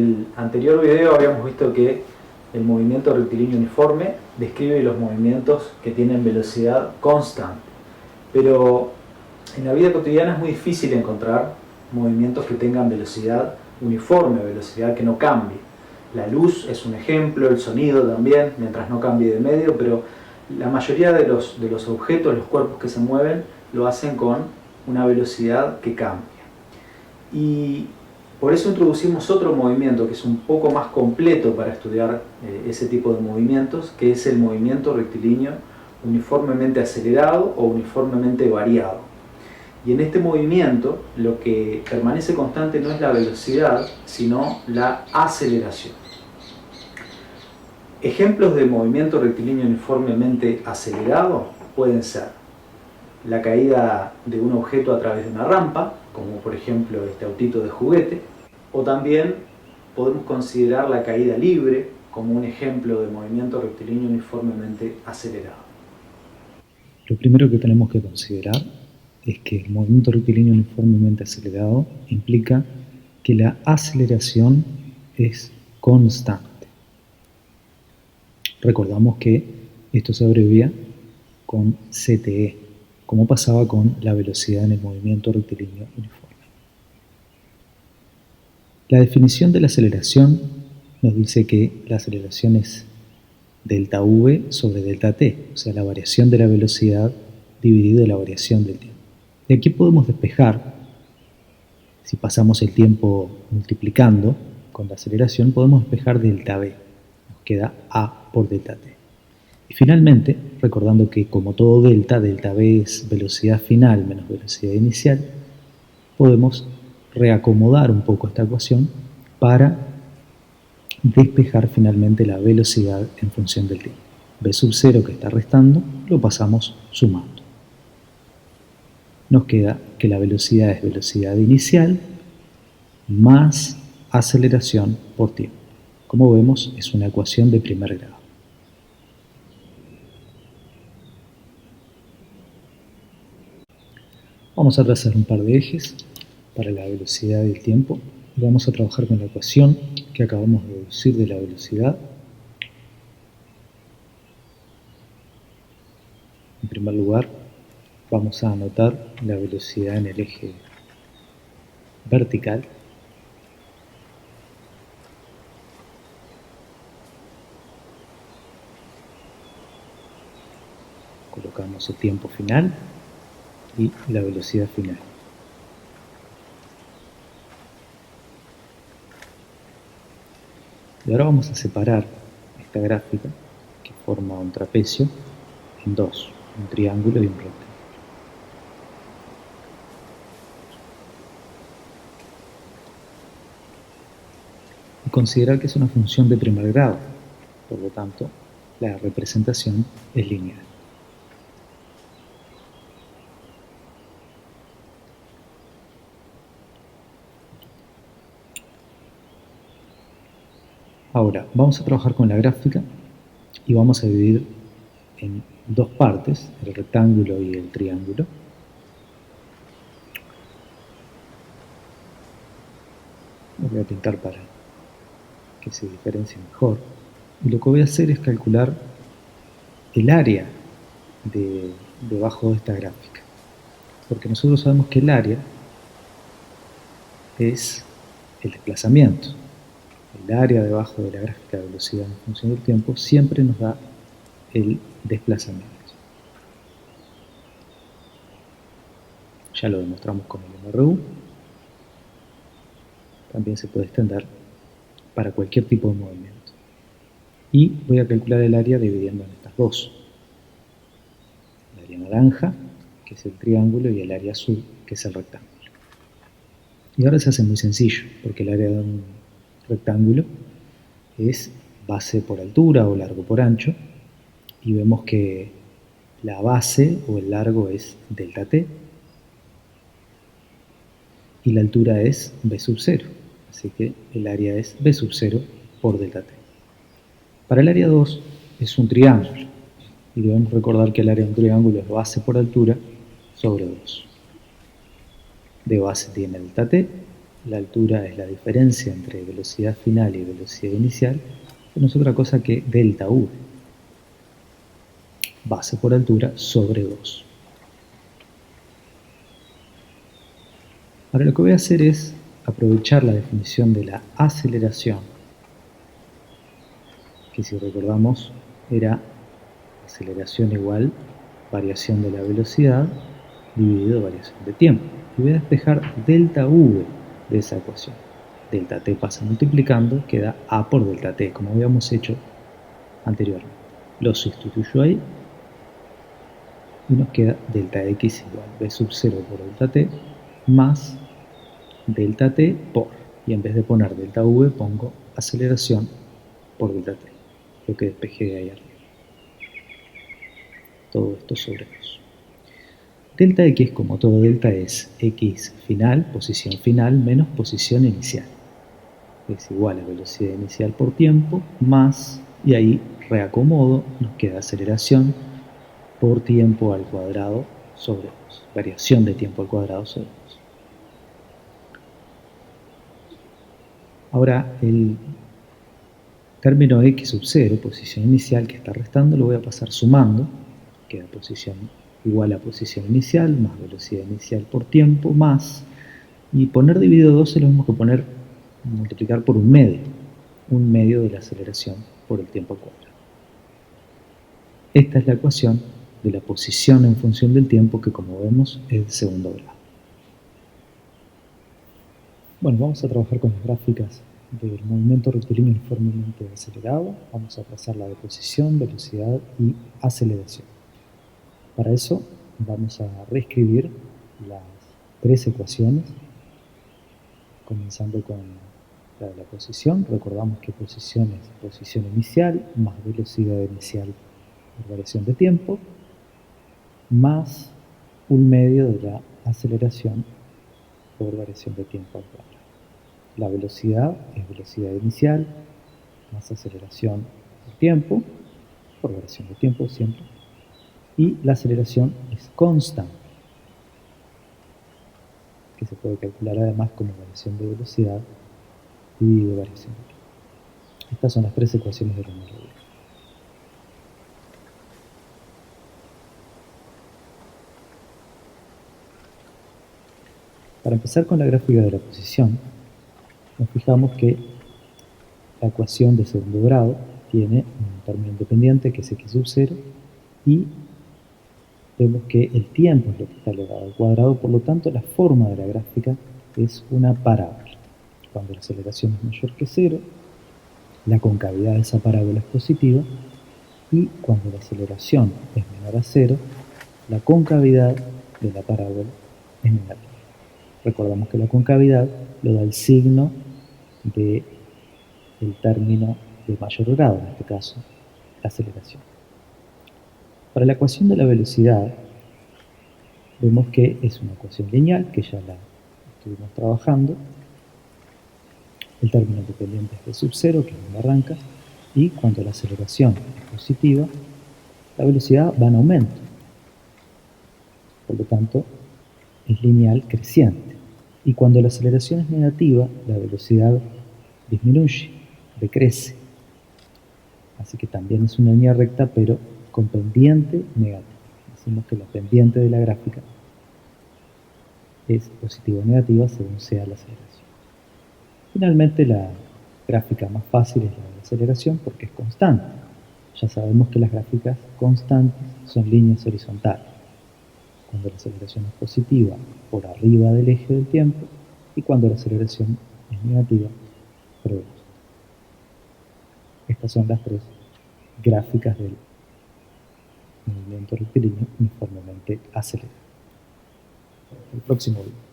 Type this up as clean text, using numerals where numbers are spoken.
En el anterior video habíamos visto que el movimiento rectilíneo uniforme describe los movimientos que tienen velocidad constante, pero en la vida cotidiana es muy difícil encontrar movimientos que tengan velocidad uniforme, velocidad que no cambie. La luz es un ejemplo, el sonido también, mientras no cambie de medio, pero la mayoría de los objetos, los cuerpos que se mueven, lo hacen con una velocidad que cambia. Y por eso introducimos otro movimiento que es un poco más completo para estudiar ese tipo de movimientos, que es el movimiento rectilíneo uniformemente acelerado o uniformemente variado. Y en este movimiento lo que permanece constante no es la velocidad, sino la aceleración. Ejemplos de movimiento rectilíneo uniformemente acelerado pueden ser la caída de un objeto a través de una rampa, como por ejemplo este autito de juguete, o también podemos considerar la caída libre como un ejemplo de movimiento rectilíneo uniformemente acelerado. Lo primero que tenemos que considerar es que el movimiento rectilíneo uniformemente acelerado implica que la aceleración es constante. Recordamos que esto se abrevia con CTE, como pasaba con la velocidad en el movimiento rectilíneo uniforme. La definición de la aceleración nos dice que la aceleración es delta V sobre delta T, o sea, la variación de la velocidad dividido la variación del tiempo. Y aquí podemos despejar, si pasamos el tiempo multiplicando con la aceleración, podemos despejar delta V, nos queda A por delta T. Y finalmente, recordando que como todo delta V es velocidad final menos velocidad inicial, podemos reacomodar un poco esta ecuación para despejar finalmente la velocidad en función del tiempo. V sub 0 que está restando, lo pasamos sumando. Nos queda que la velocidad es velocidad inicial más aceleración por tiempo. Como vemos, es una ecuación de primer grado. Vamos a trazar un par de ejes para la velocidad y el tiempo y vamos a trabajar con la ecuación que acabamos de deducir de la velocidad. En primer lugar, vamos a anotar la velocidad en el eje vertical. Colocamos el tiempo final y la velocidad final. Y ahora vamos a separar esta gráfica, que forma un trapecio, en dos, un triángulo y un rectángulo. Y considerar que es una función de primer grado, por lo tanto, la representación es lineal. Ahora, vamos a trabajar con la gráfica y vamos a dividir en dos partes, el rectángulo y el triángulo. Lo voy a pintar para que se diferencie mejor. Y lo que voy a hacer es calcular el área debajo de esta gráfica. Porque nosotros sabemos que el área es el desplazamiento. El área debajo de la gráfica de velocidad en función del tiempo siempre nos da el desplazamiento. Ya lo demostramos con el MRU. También se puede extender para cualquier tipo de movimiento. Y voy a calcular el área dividiendo en estas dos. El área naranja, que es el triángulo, y el área azul, que es el rectángulo. Y ahora se hace muy sencillo, porque el área de un rectángulo es base por altura o largo por ancho, y vemos que la base o el largo es delta t, y la altura es b sub 0, así que el área es b sub 0 por delta t. Para el área 2 es un triángulo, y debemos recordar que el área de un triángulo es base por altura sobre 2. De base tiene delta t, la altura es la diferencia entre velocidad final y velocidad inicial, que no es otra cosa que delta V, base por altura sobre 2. Ahora lo que voy a hacer es aprovechar la definición de la aceleración, que si recordamos era aceleración igual variación de la velocidad dividido variación de tiempo. Y voy a despejar delta V de esa ecuación. Delta t pasa multiplicando, queda a por delta t, como habíamos hecho anteriormente. Lo sustituyo ahí y nos queda delta x igual b sub 0 por delta t más delta t por, y en vez de poner delta v pongo aceleración por delta t, lo que despejé de ahí arriba. Todo esto sobre 2. Delta x, como todo delta, es x final, posición final, menos posición inicial. Es igual a velocidad inicial por tiempo, más, y ahí reacomodo, nos queda aceleración por tiempo al cuadrado sobre 2. Variación de tiempo al cuadrado sobre 2. Ahora, el término x sub 0, posición inicial, que está restando, lo voy a pasar sumando. Queda posición igual a posición inicial, más velocidad inicial por tiempo, más, y poner dividido 2 es lo mismo que multiplicar por un medio de la aceleración por el tiempo al cuadrado. Esta es la ecuación de la posición en función del tiempo, que como vemos es de segundo grado. Bueno, vamos a trabajar con las gráficas del movimiento rectilíneo uniformemente acelerado. Vamos a trazarla de posición, velocidad y aceleración. Para eso vamos a reescribir las tres ecuaciones, comenzando con la de la posición. Recordamos que posición es posición inicial más velocidad inicial por variación de tiempo, más un medio de la aceleración por variación de tiempo al cuadrado. La velocidad es velocidad inicial más aceleración por tiempo, por variación de tiempo siempre, y la aceleración es constante, que se puede calcular además como variación de velocidad dividido variación de tiempo. Estas son las tres ecuaciones de la analogía. Para empezar con la gráfica de la posición, nos fijamos que la ecuación de segundo grado tiene un término independiente que es x sub 0 y vemos que el tiempo es lo que está elevado al cuadrado, por lo tanto la forma de la gráfica es una parábola. Cuando la aceleración es mayor que 0, la concavidad de esa parábola es positiva, y cuando la aceleración es menor a 0, la concavidad de la parábola es negativa. Recordamos que la concavidad lo da el signo del término de mayor grado, en este caso, la aceleración. Para la ecuación de la velocidad, vemos que es una ecuación lineal, que ya la estuvimos trabajando. El término independiente es b sub 0, que es donde arranca, y cuando la aceleración es positiva, la velocidad va en aumento. Por lo tanto, es lineal creciente. Y cuando la aceleración es negativa, la velocidad disminuye, decrece. Así que también es una línea recta, pero con pendiente negativa. Decimos que la pendiente de la gráfica es positiva o negativa según sea la aceleración. Finalmente, la gráfica más fácil es la de la aceleración porque es constante. Ya sabemos que las gráficas constantes son líneas horizontales, cuando la aceleración es positiva por arriba del eje del tiempo y cuando la aceleración es negativa por debajo. Estas son las tres gráficas del movimiento rectilíneo uniformemente acelerado. El próximo video.